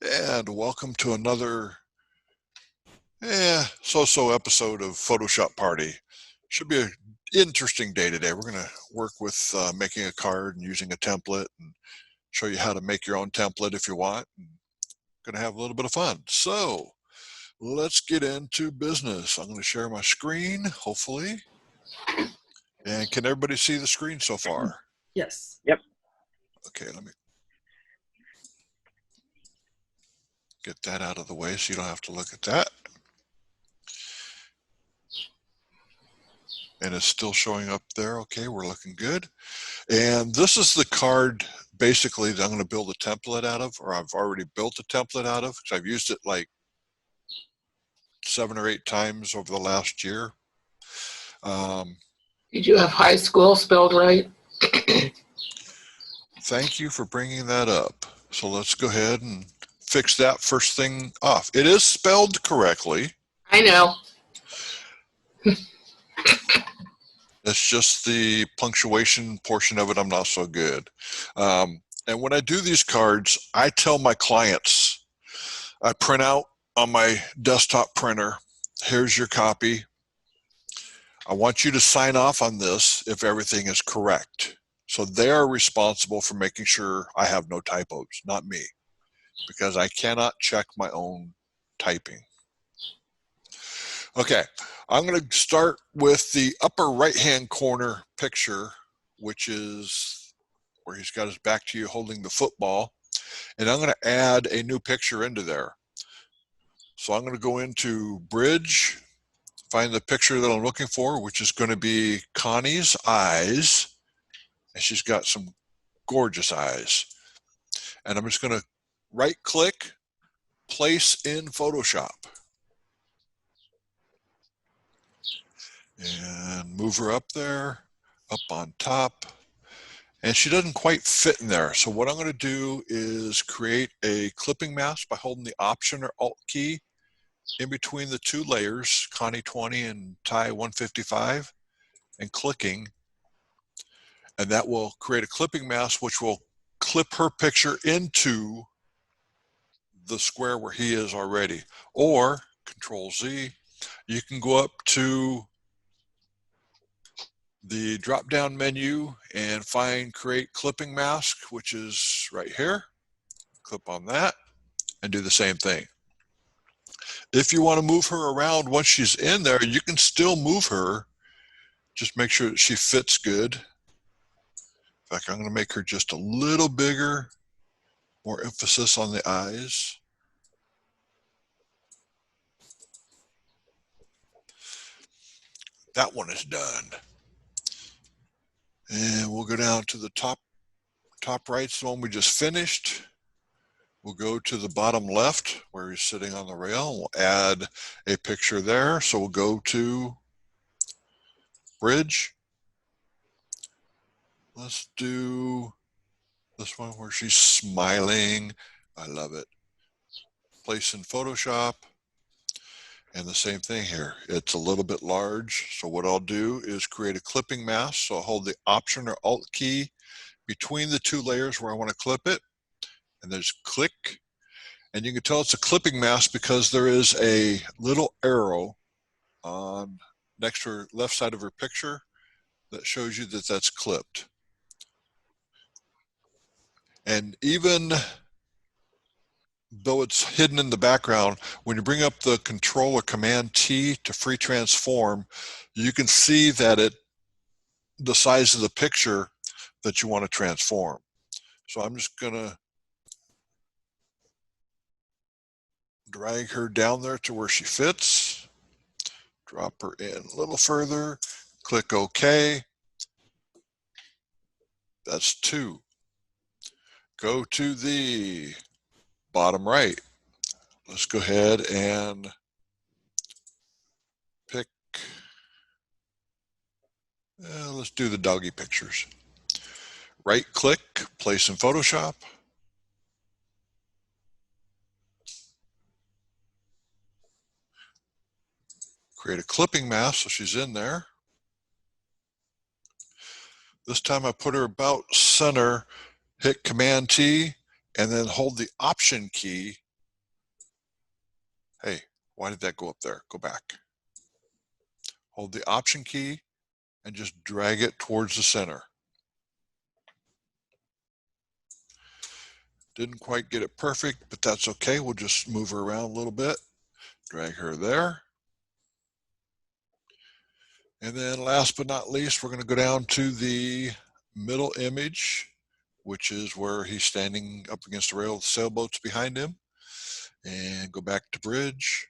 And welcome to another so-so episode of Photoshop Party. Should be an interesting day today. We're going to work with making a card and using a template and show you how to make your own template if you want. Going to have a little bit of fun. So let's get into business. I'm going to share my screen, hopefully. And can everybody see the screen so far? Yes. Yep. Okay, let me get that out of the way so you don't have to look at that. And it's still showing up there. Okay, we're looking good. And this is the card basically that I'm going to build a template out of, or I've already built a template out of, because I've used it like 7 or 8 times over the last year. Did you have high school spelled right? Thank you for bringing that up. So let's go ahead and fix that first thing off. It is spelled correctly. I know. It's just the punctuation portion of it I'm not so good. And when I do these cards, I tell my clients, I print out on my desktop printer, here's your copy. I want you to sign off on this if everything is correct. So they are responsible for making sure I have no typos, not me, because I cannot check my own typing. Okay, I'm going to start with the upper right-hand corner picture, which is where he's got his back to you holding the football. And I'm going to add a new picture into there. So I'm going to go into Bridge, find the picture that I'm looking for, which is going to be Connie's eyes. And she's got some gorgeous eyes. And I'm just going to right-click, place in Photoshop. And move her up there, up on top. And she doesn't quite fit in there. So what I'm going to do is create a clipping mask by holding the Option or Alt key in between the 2 layers, Connie 20 and Ty 155, and clicking. And that will create a clipping mask which will clip her picture into the square where he is already. Or Control Z, you can go up to the drop down menu and find Create Clipping Mask, which is right here. Click on that and do the same thing. If you want to move her around once she's in there, you can still move her. Just make sure that she fits good. In fact, I'm going to make her just a little bigger, more emphasis on the eyes. That one is done. And we'll go down to the top right's the one we just finished. We'll go to the bottom left where he's sitting on the rail. We'll add a picture there. So we'll go to Bridge. Let's do this one where she's smiling. I love it. Place in Photoshop. And the same thing here. It's a little bit large. So what I'll do is create a clipping mask. So I'll hold the Option or Alt key between the 2 layers where I want to clip it. And there's click. And you can tell it's a clipping mask because there is a little arrow on next to her left side of her picture that shows you that that's clipped. And even though it's hidden in the background, when you bring up the Control or Command T to free transform, you can see that the size of the picture that you want to transform. So I'm just going to drag her down there to where she fits, drop her in a little further, click OK. That's 2. Go to the bottom right. Let's go ahead and pick, let's do the doggy pictures. Right click, place in Photoshop. Create a clipping mask so she's in there. This time I put her about center, hit Command T, and then hold the Option key Hey, why did that go up there? Go back. Hold the Option key and just drag it towards the center. Didn't quite get it perfect, but that's okay. We'll just move her around a little bit. Drag her there. And then last but not least, we're going to go down to the middle image, which is where he's standing up against the rail of the sailboats behind him. And go back to bridge.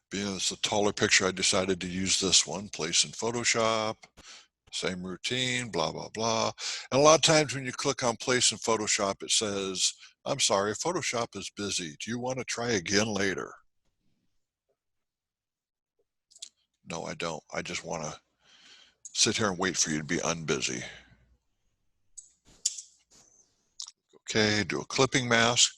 Being it's a taller picture, I decided to use this one. Place in Photoshop. Same routine, blah, blah, blah. And a lot of times when you click on place in Photoshop, it says, I'm sorry, Photoshop is busy. Do you want to try again later? No, I don't. I just want to sit here and wait for you to be unbusy. Okay, do a clipping mask.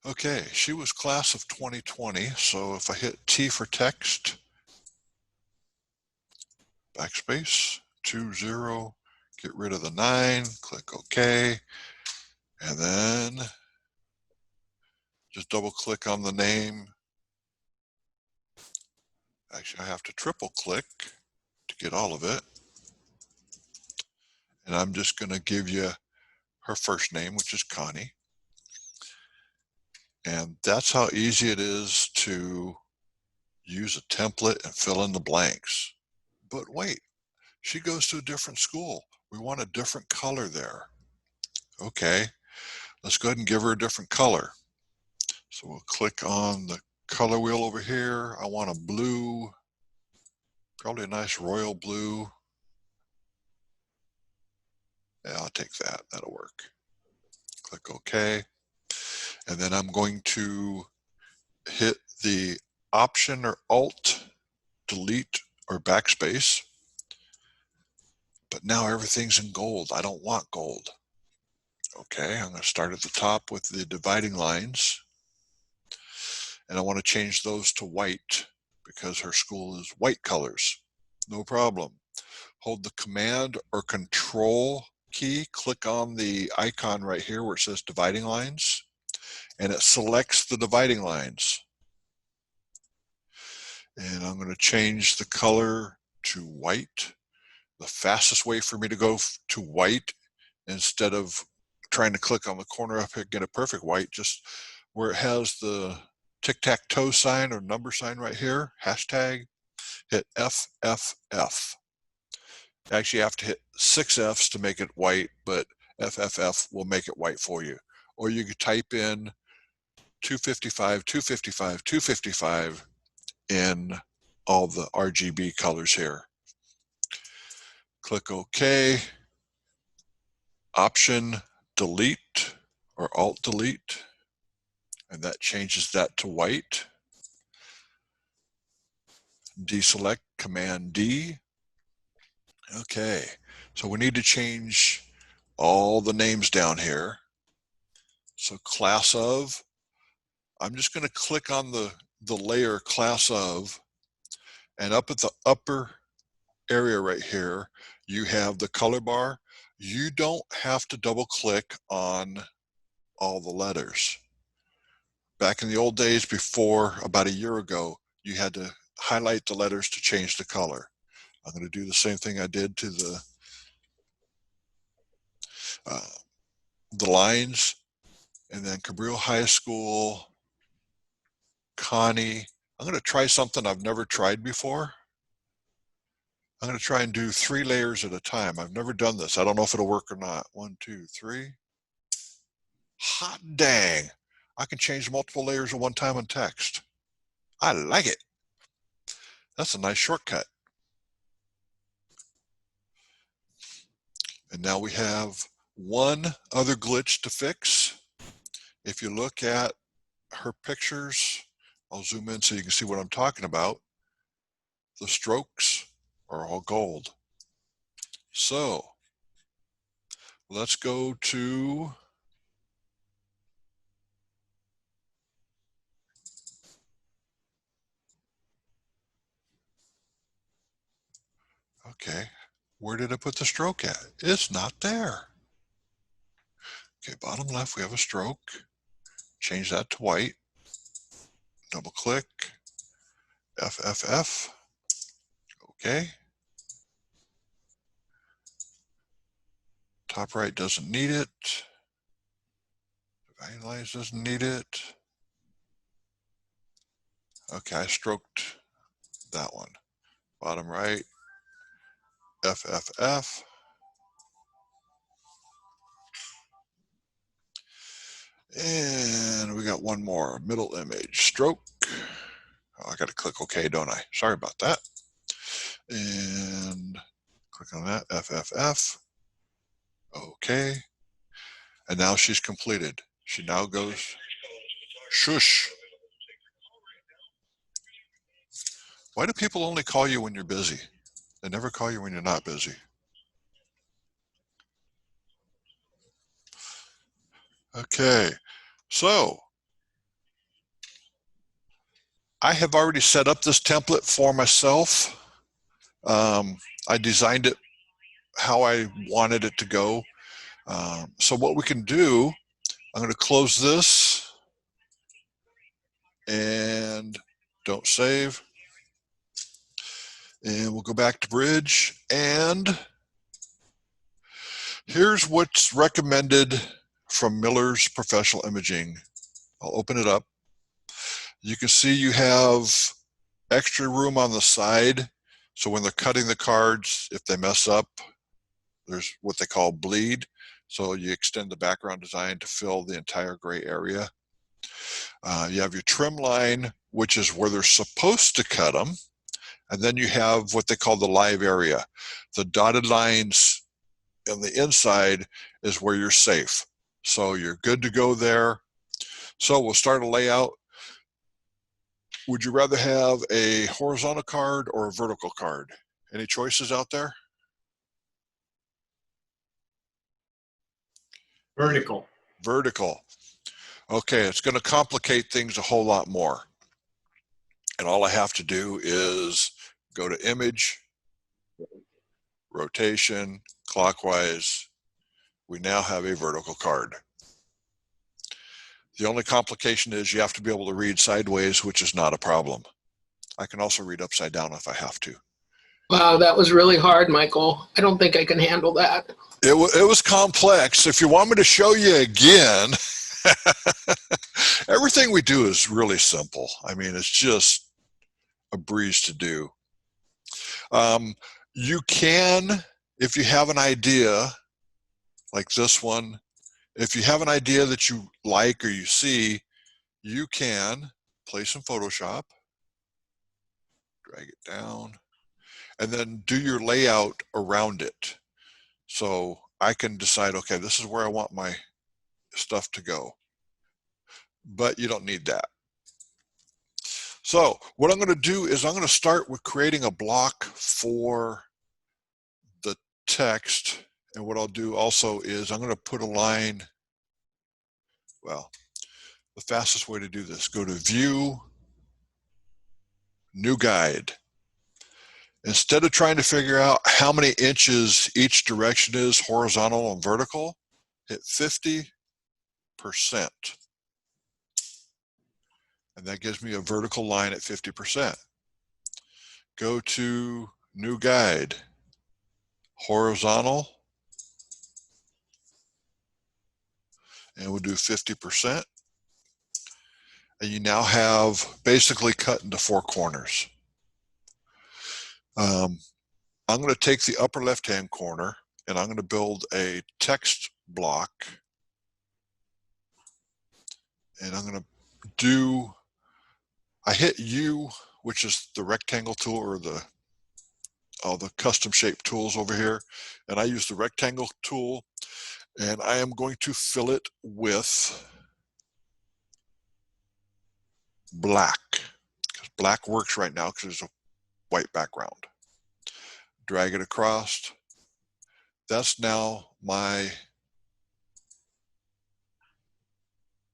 Okay, she was class of 2020, so if I hit T for text, backspace, 20, get rid of the 9, click OK, and then just double click on the name. Actually, I have to triple click to get all of it. And I'm just going to give you her first name, which is Connie. And that's how easy it is to use a template and fill in the blanks. But wait, she goes to a different school. We want a different color there. Okay, let's go ahead and give her a different color. So we'll click on the color wheel over here. I want a blue, probably a nice royal blue. Yeah, I'll take that. That'll work. Click OK. And then I'm going to hit the Option or Alt, Delete, or Backspace. But now everything's in gold. I don't want gold. Okay, I'm going to start at the top with the dividing lines. And I want to change those to white because her school is white colors. No problem. Hold the Command or Control key, click on the icon right here where it says dividing lines, and it selects the dividing lines. And I'm going to change the color to white. The fastest way for me to go to white, instead of trying to click on the corner up here, get a perfect white, just where it has the tic-tac-toe sign or number sign right here, hashtag, hit FFF. Actually, you have to hit 6 Fs to make it white, but FFF will make it white for you. Or you could type in 255, 255, 255 in all the RGB colors here. Click OK. Option Delete or Alt Delete, and that changes that to white. Deselect, Command D. Okay, so we need to change all the names down here. So class of, I'm just going to click on the layer class of, and up at the upper area right here, you have the color bar. You don't have to double click on all the letters. Back in the old days, before about a year ago, you had to highlight the letters to change the color. I'm going to do the same thing I did to the lines, and then Cabrillo High School, Connie. I'm going to try something I've never tried before. I'm going to try and do 3 layers at a time. I've never done this. I don't know if it'll work or not. 1, 2, 3. Hot dang. I can change multiple layers at one time on text. I like it. That's a nice shortcut. And now we have one other glitch to fix. If you look at her pictures, I'll zoom in so you can see what I'm talking about. The strokes are all gold. So let's go to okay. Where did I put the stroke at? It's not there. Okay, bottom left, we have a stroke. Change that to white. Double click. FFF. Okay. Top right doesn't need it. Evaluate doesn't need it. Okay, I stroked that one. Bottom right. FFF. And we got one more. Middle image. Stroke. Oh, I got to click OK, don't I? Sorry about that. And click on that. FFF. OK. And now she's completed. She now goes, shush. Why do people only call you when you're busy? They never call you when you're not busy. Okay, so I have already set up this template for myself. I designed it how I wanted it to go. So what we can do, I'm going to close this and don't save. And we'll go back to Bridge. And here's what's recommended from Miller's Professional Imaging. I'll open it up. You can see you have extra room on the side. So when they're cutting the cards, if they mess up, there's what they call bleed. So you extend the background design to fill the entire gray area. You have your trim line, which is where they're supposed to cut them. And then you have what they call the live area. The dotted lines on the inside is where you're safe. So you're good to go there. So we'll start a layout. Would you rather have a horizontal card or a vertical card? Any choices out there? Vertical. Vertical. Okay, it's going to complicate things a whole lot more. And all I have to do is go to image, rotation, clockwise. We now have a vertical card. The only complication is you have to be able to read sideways, which is not a problem. I can also read upside down if I have to. Wow, that was really hard, Michael. I don't think I can handle that. It was complex. If you want me to show you again, everything we do is really simple. I mean, it's just a breeze to do. You can, if you have an idea like this one, if you have an idea that you like or you see, you can place in Photoshop, drag it down, and then do your layout around it. So I can decide, okay, this is where I want my stuff to go. But you don't need that. So what I'm going to do is I'm going to start with creating a block for the text. And what I'll do also is I'm going to put a line. Well, the fastest way to do this, go to View, New Guide. Instead of trying to figure out how many inches each direction is, horizontal and vertical, hit 50%. And that gives me a vertical line at 50%. Go to New Guide, horizontal, and we'll do 50%. And you now have basically cut into 4 corners. I'm going to take the upper left-hand corner and I'm going to build a text block. And I'm going to do, I hit U, which is the rectangle tool or the custom shape tools over here. And I use the rectangle tool and I am going to fill it with black. Because black works right now because there's a white background. Drag it across. That's now my,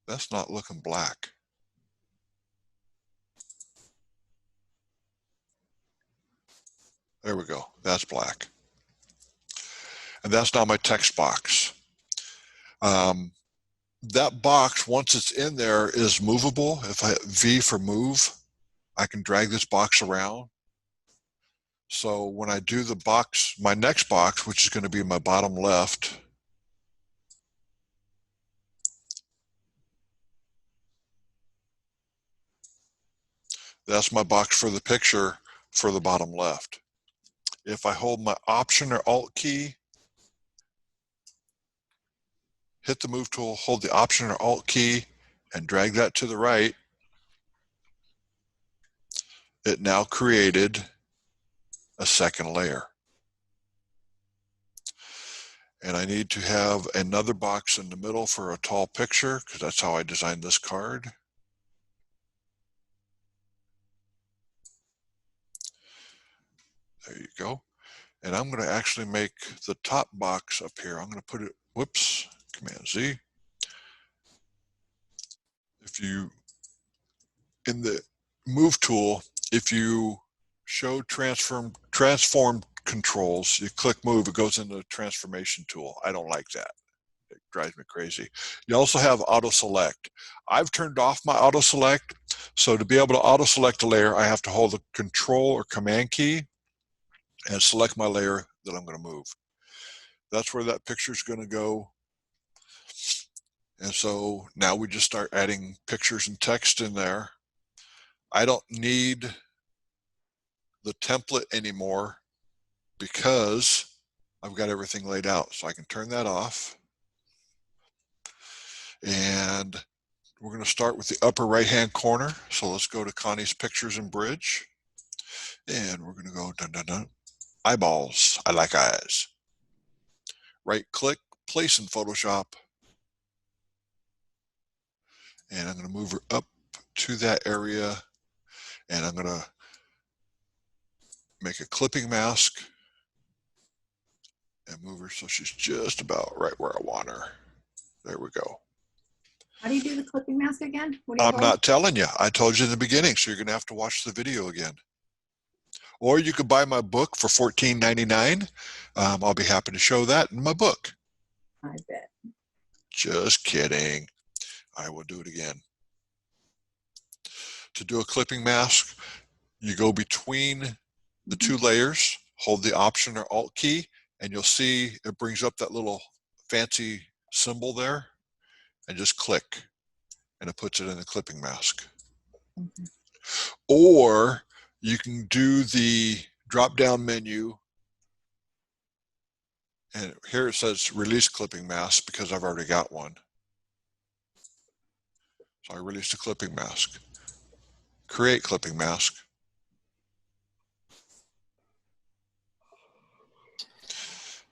that's not looking black. There we go. That's black. and that's now my text box. That box, once it's in there, is movable. If I hit V for move, I can drag this box around. So when I do the box, my next box, which is going to be my bottom left, that's my box for the picture for the bottom left. If I hold my Option or Alt key, hit the move tool, hold the Option or Alt key, and drag that to the right, it now created a second layer. And I need to have another box in the middle for a tall picture, because that's how I designed this card. There you go. And I'm going to actually make the top box up here. I'm going to put it, whoops, Command Z. If you, in the move tool, if you show transform controls, you click move, it goes into the transformation tool. I don't like that. It drives me crazy. You also have auto select. I've turned off my auto select. So to be able to auto select a layer, I have to hold the control or command key and select my layer that I'm going to move. That's where that picture is going to go. And so now we just start adding pictures and text in there. I don't need the template anymore because I've got everything laid out. So I can turn that off. And we're going to start with the upper right hand corner. So let's go to Connie's Pictures and Bridge. And we're going to go dun, dun, dun. Eyeballs. I like eyes. Right click, place in Photoshop. And I'm going to move her up to that area. And I'm going to make a clipping mask and move her so she's just about right where I want her. There we go. How do you do the clipping mask again? What do you I'm hold? not telling you. I told you in the beginning, so you're going to have to watch the video again. Or you could buy my book for $14.99. I'll be happy to show that in my book. I bet. Just kidding. I will do it again. To do a clipping mask, you go between the two layers, hold the Option or Alt key, and you'll see it brings up that little fancy symbol there, and just click, and it puts it in the clipping mask. Or you can do the drop-down menu, and here it says Release Clipping Mask because I've already got one. So I released a clipping mask. Create clipping mask.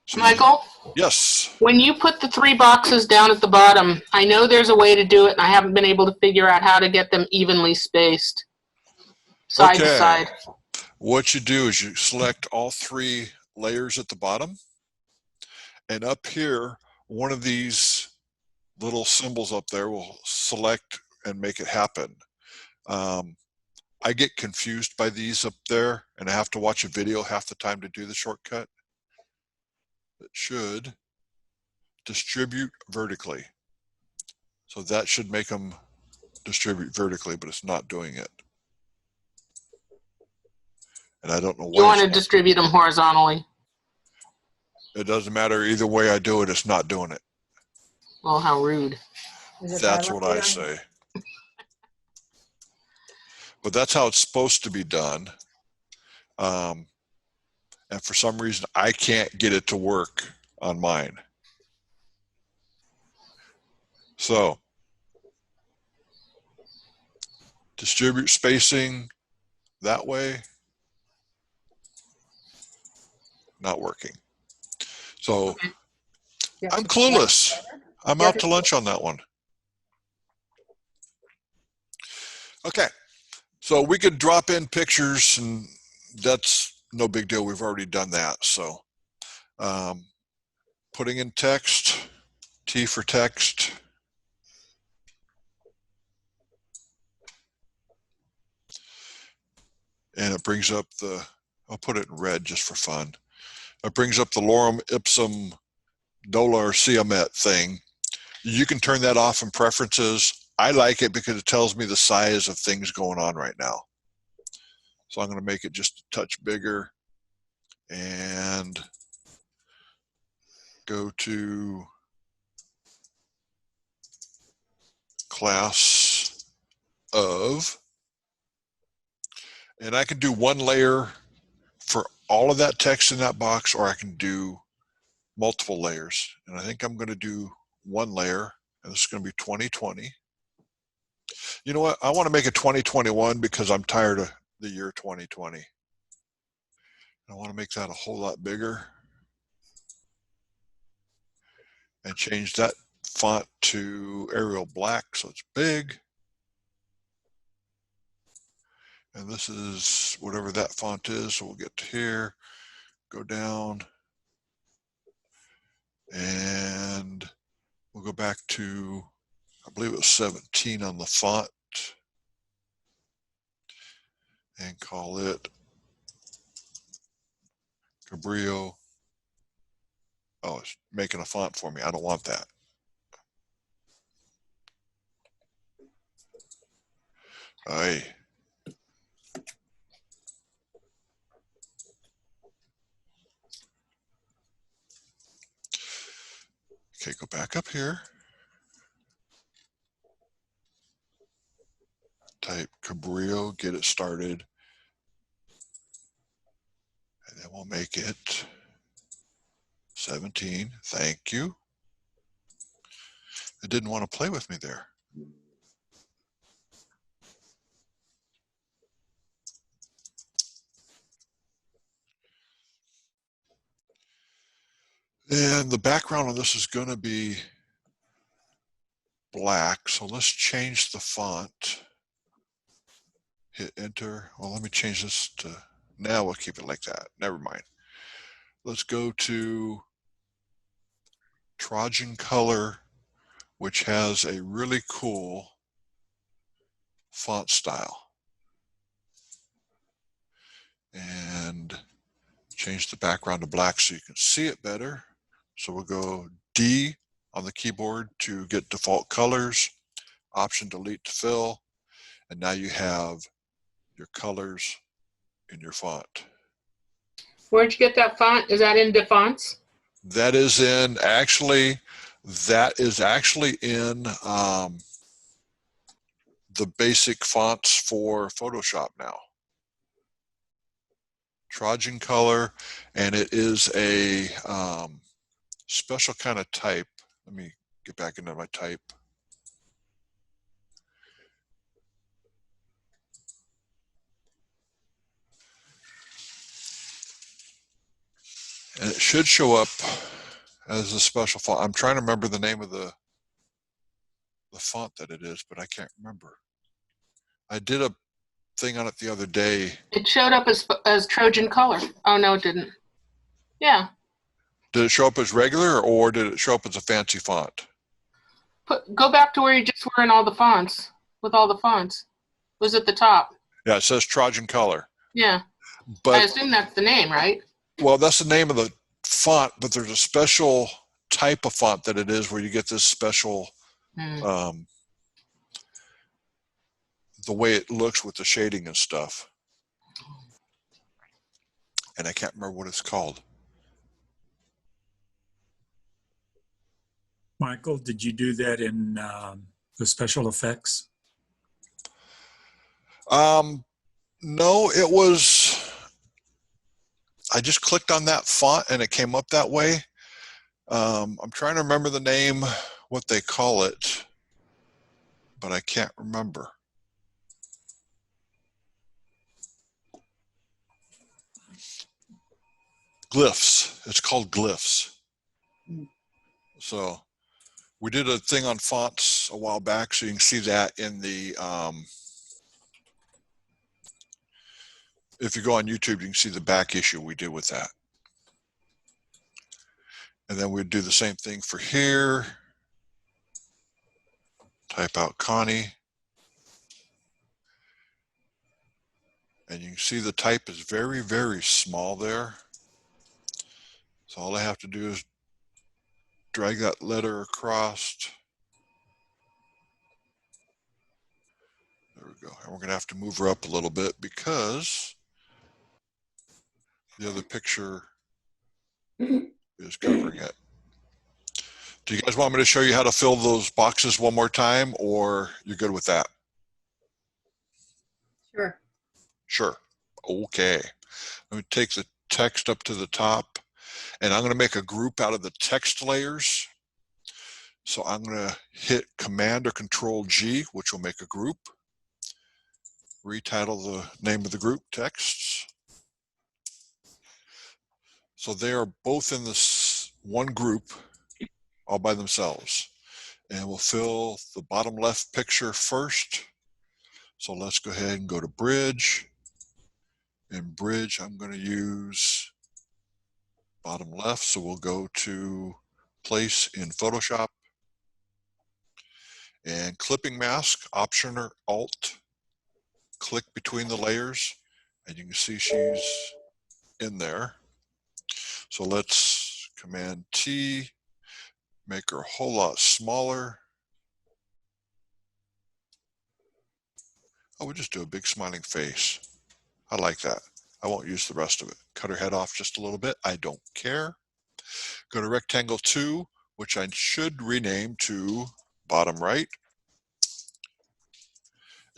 So Michael, yes. when you put the 3 boxes down at the bottom, I know there's a way to do it, and I haven't been able to figure out how to get them evenly spaced side to side. What you do is you select all 3 layers at the bottom, and up here, one of these little symbols up there will select and make it happen. I get confused by these up there, and I have to watch a video half the time to do the shortcut. It should distribute vertically. So that should make them distribute vertically, but it's not doing it. And I don't know why. You want to distribute them horizontally. It doesn't matter either way I do it, it's not doing it. Well, how rude. That's what I say. But that's how it's supposed to be done. And for some reason, I can't get it to work on mine. So, distribute spacing that way, not working. So, I'm clueless. I'm out to lunch on that one. Okay, so we could drop in pictures, and that's no big deal. We've already done that. So, putting in text, T for text. And it brings up the, I'll put it in red just for fun. It brings up the lorem ipsum DOLA or CMET thing. You can turn that off in preferences. I like it because it tells me the size of things going on right now. So I'm going to make it just a touch bigger and go to class of, and I can do one layer for all of that text in that box, or I can do multiple layers. And I think I'm going to do one layer, and this is going to be 2020. You know what? I want to make it 2021 because I'm tired of the year 2020. I want to make that a whole lot bigger and change that font to Arial Black so it's big. And this is whatever that font is. So we'll get to here, go down, and we'll go back to, I believe it was 17 on the font, and call it Cabrillo. Oh, it's making a font for me. I don't want that. Aye. Okay, go back up here. Type Cabrillo, get it started. And then we'll make it 17. Thank you. It didn't want to play with me there. And the background on this is going to be black. So let's change the font. Hit enter. Well, let me change this to, now we'll keep it like that. Never mind. Let's go to Trojan Color, which has a really cool font style. And change the background to black so you can see it better. So we'll go D on the keyboard to get default colors, option delete to fill, and now you have your colors in your font. Where'd you get that font? Is that in the fonts? That is in, actually, that is actually in the basic fonts for Photoshop now. Trojan color, and it is a special kind of type. Let me get back into my type. And it should show up as a special font. I'm trying to remember the name of the font that it is, but I can't remember. I did a thing on it the other day. It showed up as Trojan color. Oh, no, it didn't. Yeah. Did it show up as regular, or did it show up as a fancy font? Go back to where you just were in all the fonts, with all the fonts. It was at the top. Yeah, it says Trojan color. Yeah. I But, assume that's the name, right? well, that's the name of the font, but there's a special type of font that it is where you get this special, the way it looks with the shading and stuff. And I can't remember what it's called. Michael, did you do that in the special effects? No, it was, I just clicked on that font and it came up that way. I'm trying to remember the name, what they call it, but I can't remember. Glyphs. It's called glyphs. So we did a thing on fonts a while back, so you can see that in the, if you go on YouTube, you can see the back issue we did with that. And then we'd do the same thing for here. Type out Connie. And you can see the type is very, very small there. So all I have to do is drag that letter across. There we go. And we're going to have to move her up a little bit because the other picture is covering it. Do you guys want me to show you how to fill those boxes one more time, or you're good with that? Sure. Sure. Okay. Let me take the text up to the top, and I'm going to make a group out of the text layers. So I'm going to hit Command or Control G, which will make a group. Retitle the name of the group, texts. So they are both in this one group all by themselves. And we'll fill the bottom left picture first. So let's go ahead and go to Bridge. In Bridge, I'm going to use bottom left. So we'll go to Place in Photoshop. And Clipping Mask, Option or Alt. Click between the layers. And you can see she's in there. So let's Command T, make her a whole lot smaller. Oh, we'll just do a big smiling face. I like that. I won't use the rest of it. Cut her head off just a little bit. I don't care. Go to Rectangle 2, which I should rename to bottom right.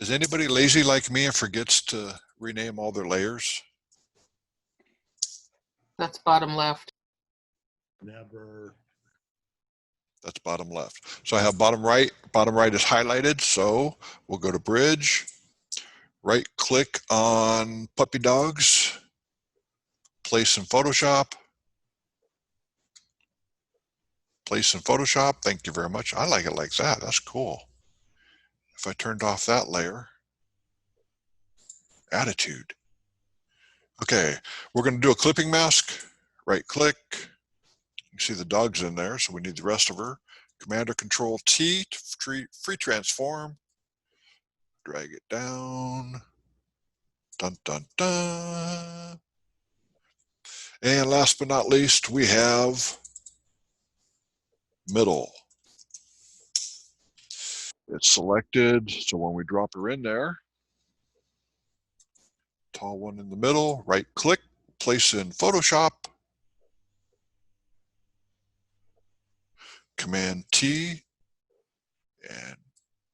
Is anybody lazy like me and forgets to rename all their layers? That's bottom left. Never. That's bottom left. So I have bottom right. Bottom right is highlighted. So we'll go to Bridge. Right click on puppy dogs. Place in Photoshop. Place in Photoshop. Thank you very much. I like it like that. That's cool. If I turned off that layer, attitude. Okay, we're going to do a clipping mask. Right click. You can see the dog's in there, so we need the rest of her. Command or Control T to free transform. Drag it down. Dun, dun, dun. And last but not least, we have middle. It's selected, so when we drop her in there, tall one in the middle, right click, place in Photoshop, Command T, and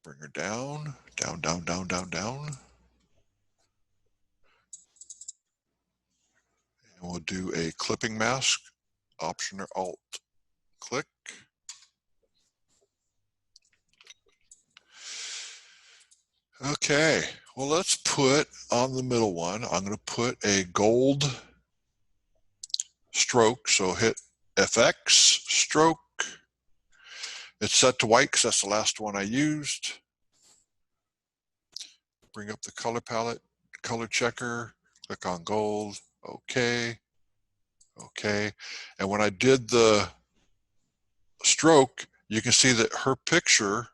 bring her down, down, down, down, down, down. And we'll do a clipping mask, Option or Alt, click. Okay, well, let's put on the middle one, I'm going to put a gold stroke. So hit FX, stroke. It's set to white because that's the last one I used. Bring up the color palette, color checker, click on gold, okay, okay. And when I did the stroke, you can see that her picture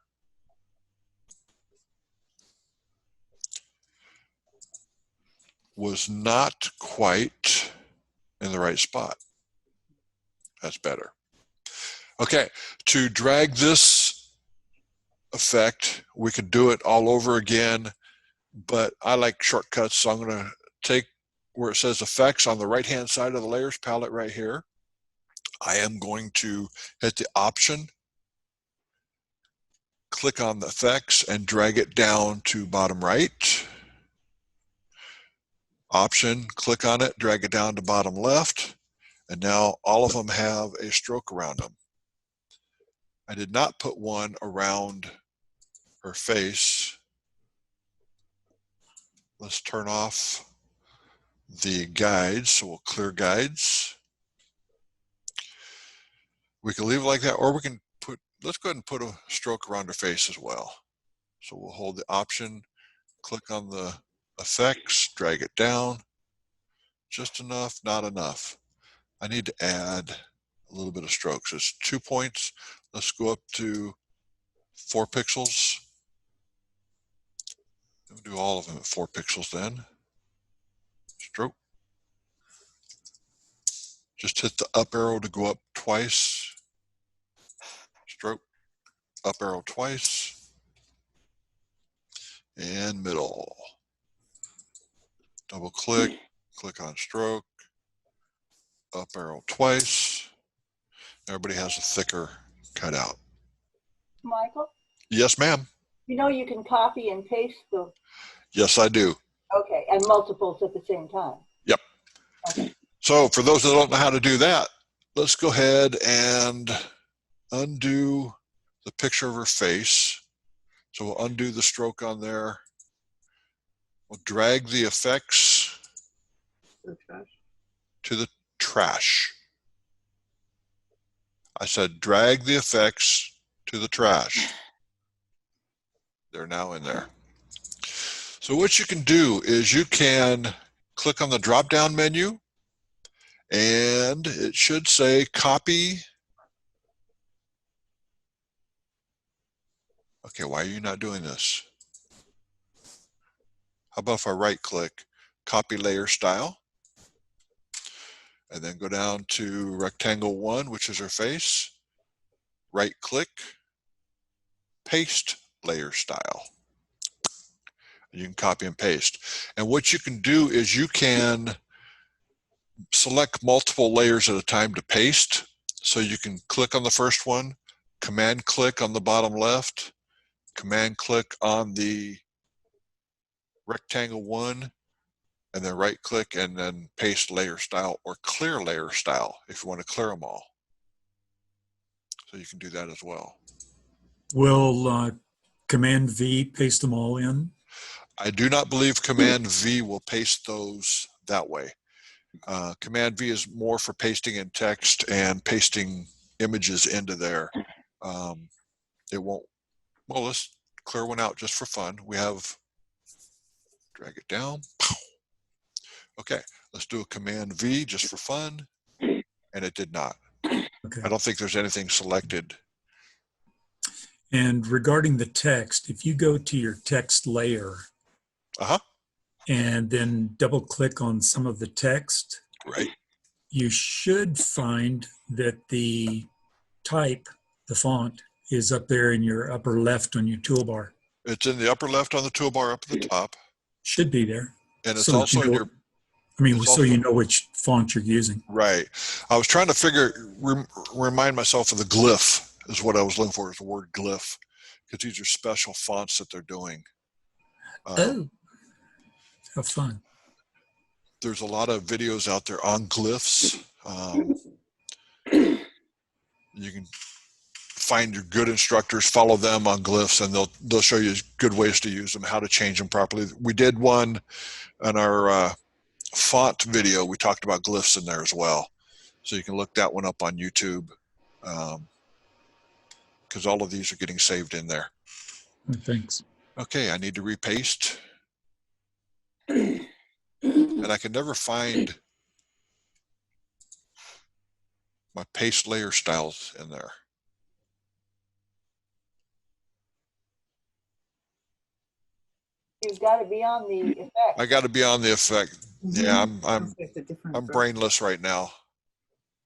was not quite in the right spot. That's better. Okay, to drag this effect, we could do it all over again, but I like shortcuts, so I'm going to take where it says effects on the right hand side of the layers palette right here. I am going to hit the option, click on the effects, and drag it down to bottom right. Option, click on it, drag it down to bottom left, and now all of them have a stroke around them. I did not put one around her face. Let's turn off the guides, so we'll clear guides. We can leave it like that, or we can put, let's go ahead and put a stroke around her face as well. So we'll hold the option, click on the effects, drag it down. Just enough, not enough. I need to add a little bit of strokes. It's 2 points. Let's go up to 4 pixels. We'll do all of them at 4 pixels then. Stroke. Just hit the up arrow to go up twice. up arrow twice, and middle. Double click, click on stroke, up arrow twice. Everybody has a thicker cutout. Michael, Yes, ma'am. you know you can copy and paste the, Yes, I do. okay, and multiples at the same time. Yep. Okay. So for those that don't know how to do that, let's go ahead and undo the picture of her face. So we'll undo the stroke on there. We'll drag the effects to the trash. I said drag the effects to the trash. They're now in there. So what you can do is you can click on the drop-down menu and it should say copy. Okay, why are you not doing this? How about if I right click, copy layer style, and then go down to rectangle 1, which is her face, right click, paste layer style. You can copy and paste. And what you can do is you can select multiple layers at a time to paste. So you can click on the first one, command click on the bottom left, command click on the rectangle 1, and then right click and then paste layer style or clear layer style if you want to clear them all. So you can do that as well. Will Command V paste them all in? I do not believe Command V will paste those that way. Command V is more for pasting in text and pasting images into there. It won't, well, let's clear one out just for fun. We have, drag it down. Okay, let's do a Command V just for fun. And it did not. Okay. I don't think there's anything selected. And regarding the text, if you go to your text layer and then double click on some of the text, Right. you should find that the type, the font, is up there in your upper left on your toolbar. It's in the upper left on the toolbar up at the top. Should be there. And it's So also you in know, your, I mean, it's so also- you know which font you're using. right. I was trying to remind myself of the glyph is what I was looking for, is the word glyph, because these are special fonts that they're doing. Oh, how fun. There's a lot of videos out there on glyphs. You can find your good instructors, follow them on glyphs, and they'll show you good ways to use them, how to change them properly. We did one on our font video. We talked about glyphs in there as well. So you can look that one up on YouTube, because all of these are getting saved in there. Thanks. Okay, I need to repaste. And I can never find my paste layer styles in there. You've got to be on the effect. I got to be on the effect. Yeah, I'm It's a different I'm brush. brainless right now.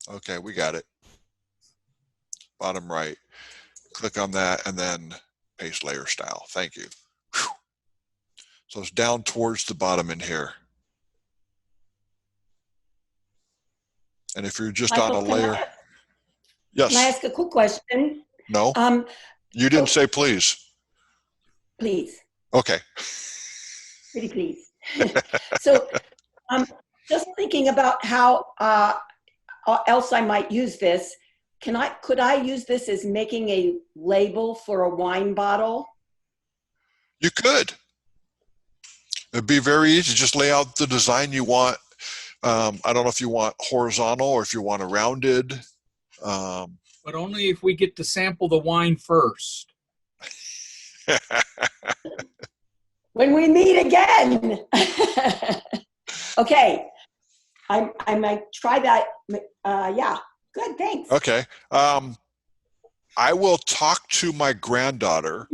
Okay, we got it. Bottom right. Click on that and then paste layer style. Thank you. Whew. So it's down towards the bottom in here. And if you're just on a Michael, layer. Can I Yes. ask a quick question? No, you didn't say please. Please, Okay. pretty please. So just thinking about how else I might use this. Could I use this as making a label for a wine bottle? You could. It'd be very easy. Just lay out the design you want. I don't know if you want horizontal or if you want a rounded. But only if we get to sample the wine first. When we meet again. Okay, I might try that. Yeah, good, thanks. Okay. I will talk to my granddaughter.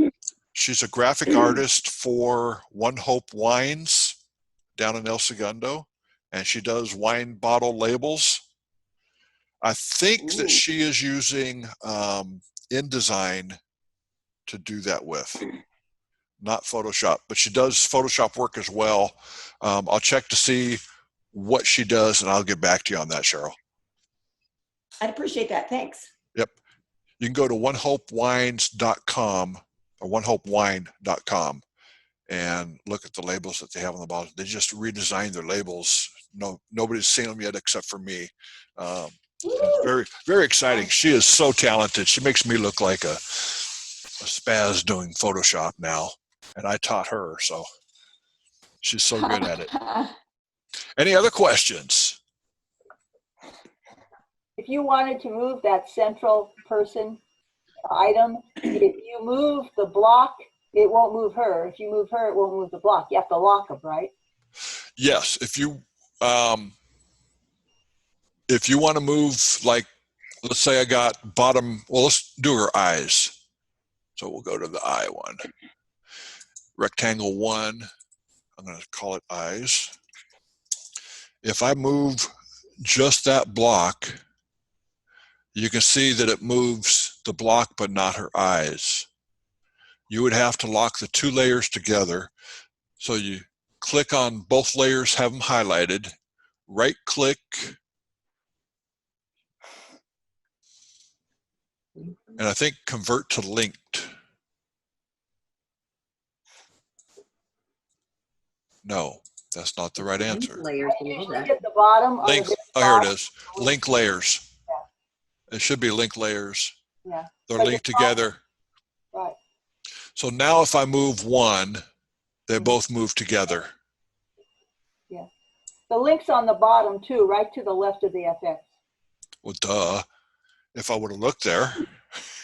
She's a graphic artist for One Hope Wines down in El Segundo, and she does wine bottle labels. I think that Ooh. she is using InDesign to do that with. Not Photoshop, but she does Photoshop work as well. I'll check to see what she does, and I'll get back to you on that, Cheryl. I'd appreciate that. Thanks. Yep. You can go to onehopewines.com or onehopewine.com and look at the labels that they have on the bottom. They just redesigned their labels. Nobody's seen them yet except for me. It's very, very exciting. She is so talented. She makes me look like a spaz doing Photoshop now, and I taught her, so she's so good at it. Any other questions? If you wanted to move that central person item, if you move the block, it won't move her. If you move her, it won't move the block. You have to lock them, right? Yes. If you want to move, like, let's say I got bottom, well, let's do her eyes. So we'll go to the eye one. Rectangle 1, I'm going to call it eyes. If I move just that block, you can see that it moves the block but not her eyes. You would have to lock the 2 layers together. So you click on both layers, have them highlighted, right click, and I think convert to linked. No, that's not the right answer. Layers I below usually that. get the bottom. on the Link, very oh, here it bottom. is. Link layers. It should be link layers. Yeah, They're But linked the bottom- together. right. So now if I move one, they both move together. The link's on the bottom too, right to the left of the FX. Well, duh. If I would have looked there.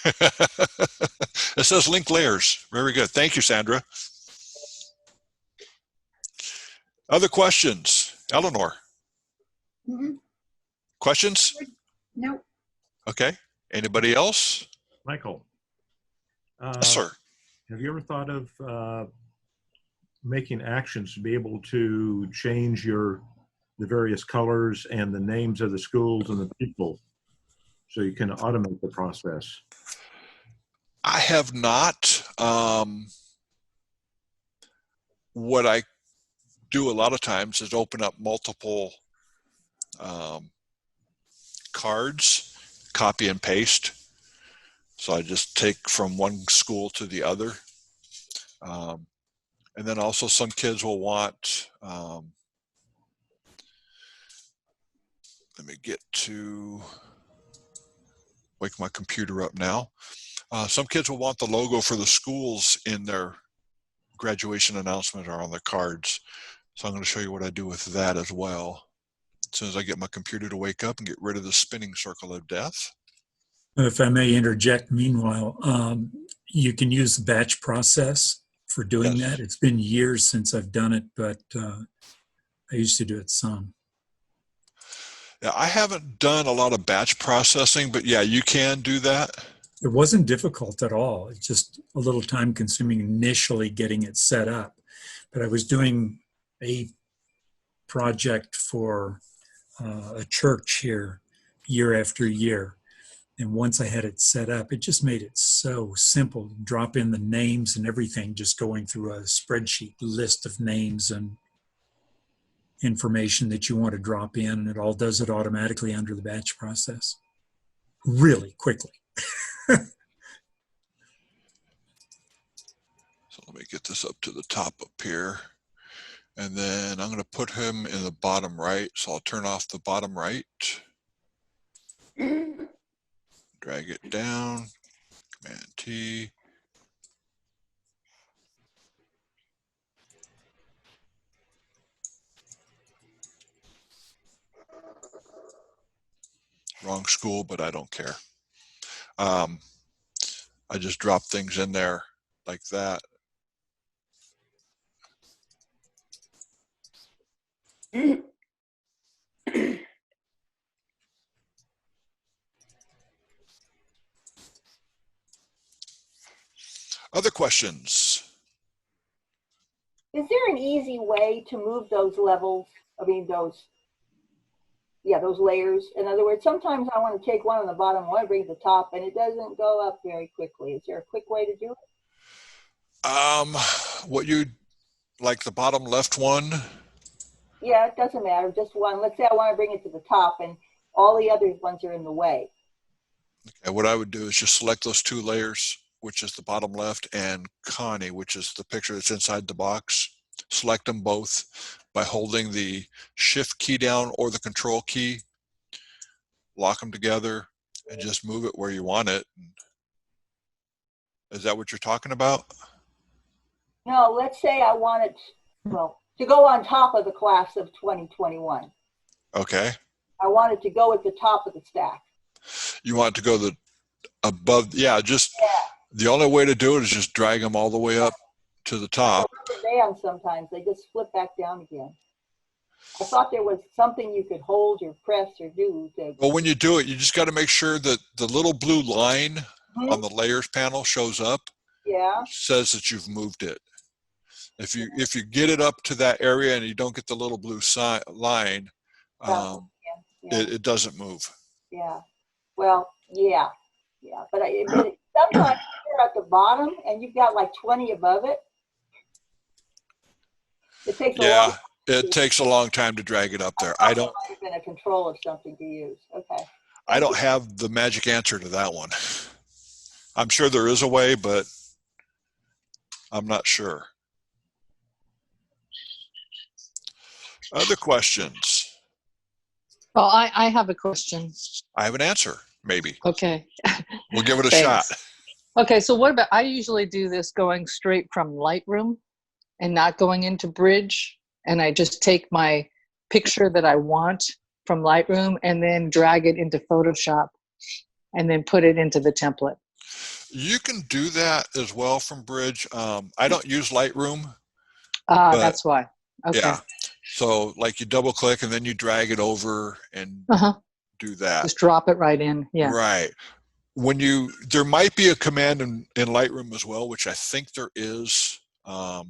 It says link layers. Very good. Thank you, Sandra. Other questions? Eleanor, Mhm. questions? Nope. Okay. Anybody else? Michael, Yes, sir. have you ever thought of making actions to be able to change the various colors and the names of the schools and the people so you can automate the process? I have not. What I do a lot of times is open up multiple cards, copy and paste. So I just take from one school to the other. And then also some kids will want, let me wake my computer up now. Some kids will want the logo for the schools in their graduation announcement or on their cards. So I'm going to show you what I do with that as well. As soon as I get my computer to wake up and get rid of the spinning circle of death. If I may interject, meanwhile, you can use the batch process for doing Yes. that. It's been years since I've done it, but I used to do it some. Yeah, I haven't done a lot of batch processing, but yeah, you can do that. It wasn't difficult at all. It's just a little time consuming initially getting it set up. But I was doing a project for a church here year after year. And once I had it set up, it just made it so simple. Drop in the names and everything, just going through a spreadsheet list of names and information that you want to drop in, and it all does it automatically under the batch process. Really quickly. So let me get this up to the top up here. And then I'm going to put him in the bottom right. So I'll turn off the bottom right. Drag it down. Command T. Wrong school, but I don't care. I just drop things in there like that. Other questions? Is there an easy way to move those levels? I mean, those yeah, those layers. In other words, sometimes I want to take one on the bottom, I want to bring it to the top, and it doesn't go up very quickly. Is there a quick way to do it? What you like the bottom left one? Yeah, it doesn't matter, just one. Let's say I want to bring it to the top and all the other ones are in the way. And what I would do is just select those 2 layers, which is the bottom left, and Connie, which is the picture that's inside the box. Select them both by holding the shift key down or the control key, lock them together, and just move it where you want it. Is that what you're talking about? No, let's say I want it, well, to go on top of the class of 2021. Okay. I want it to go at the top of the stack. You want it to go above, yeah, just the only way to do it is just drag them all the way up to the top. Bands sometimes, they just flip back down again. I thought there was something you could hold or press or do to. Well, when you do it, you just got to make sure that the little blue line Mhm. on the layers panel shows up. Yeah, Says that you've moved it. If you get it up to that area and you don't get the little blue line, yeah, it doesn't move. yeah. Well, yeah. But sometimes you're at the bottom and you've got like 20 above it. It takes a long Yeah, time. it takes a long time to drag it up there. I thought it might have been a control of something to use. Okay. I don't have the magic answer to that one. I'm sure there is a way, but I'm not sure. Other questions? Well, I have a question. I have an answer, maybe. Okay. We'll give it a Thanks. shot. Okay, so what about, I usually do this going straight from Lightroom and not going into Bridge. And I just take my picture that I want from Lightroom and then drag it into Photoshop and then put it into the template. You can do that as well from Bridge. I don't use Lightroom. But, that's why. Okay. Yeah. So like you double click and then you drag it over and do that. Just drop it right in. Yeah. Right. There might be a command in Lightroom as well, which I think there is. Well,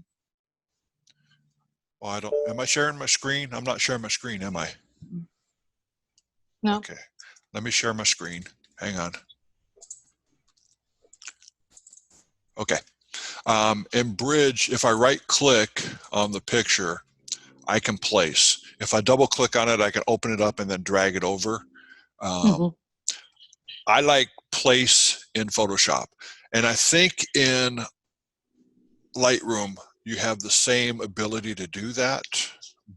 am I sharing my screen? I'm not sharing my screen, am I? No. Okay. Let me share my screen. Hang on. Okay. In Bridge, if I right click on the picture, I can place. If I double click on it, I can open it up and then drag it over. I like place in Photoshop. And I think in Lightroom, you have the same ability to do that,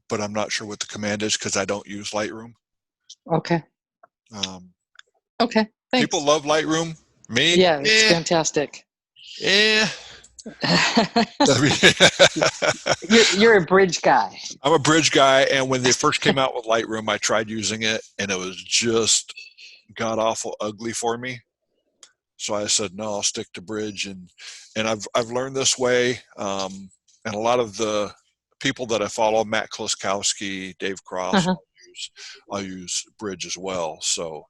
but I'm not sure what the command is because I don't use Lightroom. Okay. Okay. Thanks. People love Lightroom. Me? Yeah, it's fantastic. Yeah. You're a Bridge guy. I'm a Bridge guy, and when they first came out with Lightroom, I tried using it, and it was just god-awful ugly for me. So I said, no, I'll stick to Bridge, and I've learned this way. And a lot of the people that I follow, Matt Kloskowski, Dave Cross, I'll use Bridge as well. So,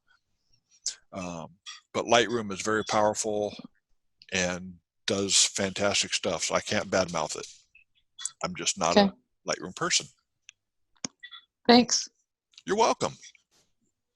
but Lightroom is very powerful and does fantastic stuff. So I can't badmouth it. I'm just not a Lightroom person. Thanks. You're welcome.